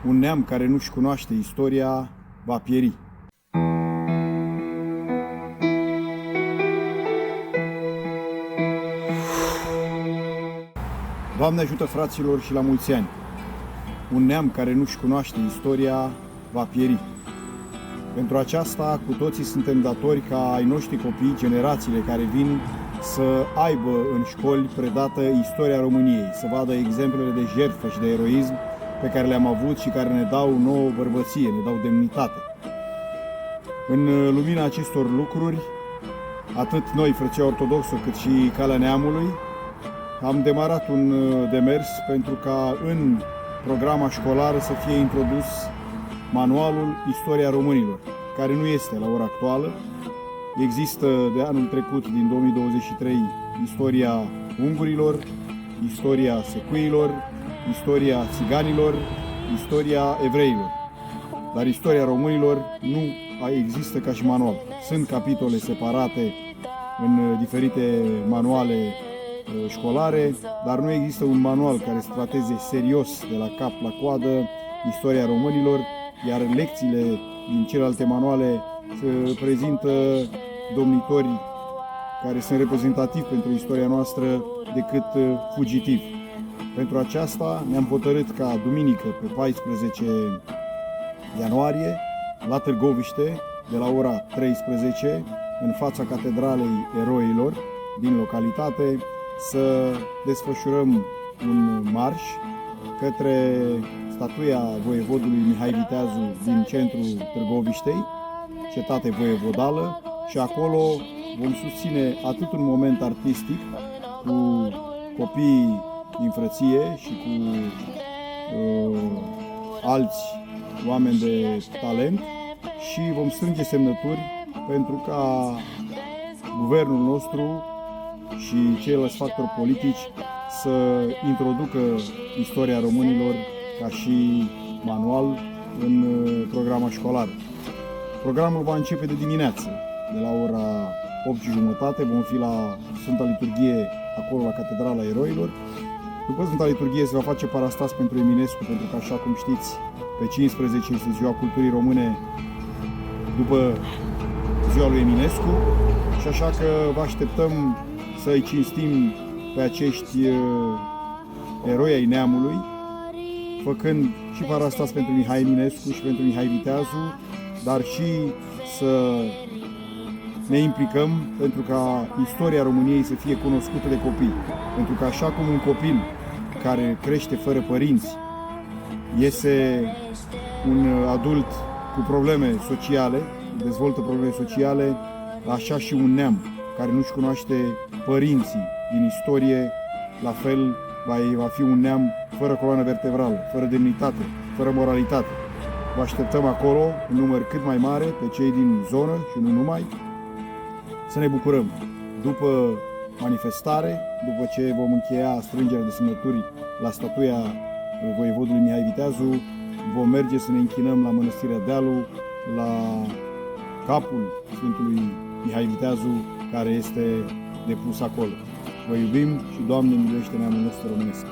Un neam care nu-și cunoaște istoria va pieri. Doamne ajută, fraților, și la mulți ani! Un neam care nu-și cunoaște istoria va pieri. Pentru aceasta, cu toții suntem datori ca ai noștri copii, generațiile care vin, să aibă în școli predată istoria României, să vadă exemplele de jertfă și de eroism pe care le-am avut și care ne dau nouă bărbăție, ne dau demnitate. În lumina acestor lucruri, atât noi, Frăția Ortodoxă, cât și Calea Neamului, am demarat un demers pentru ca în programa școlară să fie introdus manualul Istoria Românilor, care nu este la ora actuală. Există de anul trecut, din 2023, istoria ungurilor, istoria secuilor, istoria țiganilor, istoria evreilor. Dar istoria românilor nu există ca și manual. Sunt capitole separate în diferite manuale școlare, dar nu există un manual care să trateze serios, de la cap la coadă, istoria românilor, iar lecțiile din celelalte manuale prezintă domnitori care sunt reprezentativi pentru istoria noastră decât fugitivi. Pentru aceasta ne-am hotărât ca duminică, pe 14 ianuarie, la Târgoviște, de la ora 13, în fața Catedralei Eroilor din localitate, să desfășurăm un marș către statuia voievodului Mihai Viteazu din centrul Târgoviștei, cetate voievodală, și acolo vom susține atât un moment artistic cu copiii din frăție și cu alți oameni de talent și vom strânge semnături pentru ca guvernul nostru și ceilalți factori politici să introducă istoria românilor ca și manual în programa școlară. Programul va începe de dimineață, de la ora 8:30, vom fi la Sfânta Liturghie, acolo la Catedrala Eroilor. După Sfânta Liturghie se va face parastas pentru Eminescu, pentru că, așa cum știți, pe 15 este Ziua Culturii Române după ziua lui Eminescu, și așa că vă așteptăm să-i cinstim pe acești eroi ai neamului, făcând și parastas pentru Mihai Eminescu și pentru Mihai Viteazu, dar și să ne implicăm pentru ca istoria României să fie cunoscută de copii. Pentru că așa cum un copil care crește fără părinți iese un adult cu probleme sociale, dezvoltă probleme sociale, așa și un neam care nu-și cunoaște părinții din istorie, la fel va fi un neam fără coloană vertebrală, fără demnitate, fără moralitate. Vă așteptăm acolo, în număr cât mai mare, pe cei din zonă și nu numai, să ne bucurăm. După manifestare, după ce vom încheia strângerea de semnături la statuia voievodului Mihai Viteazu, vom merge să ne închinăm la Mănăstirea Dealu, la capul Sfântului Mihai Viteazu, care este depus acolo. Vă iubim și Doamne miluiește neamul nostru românesc!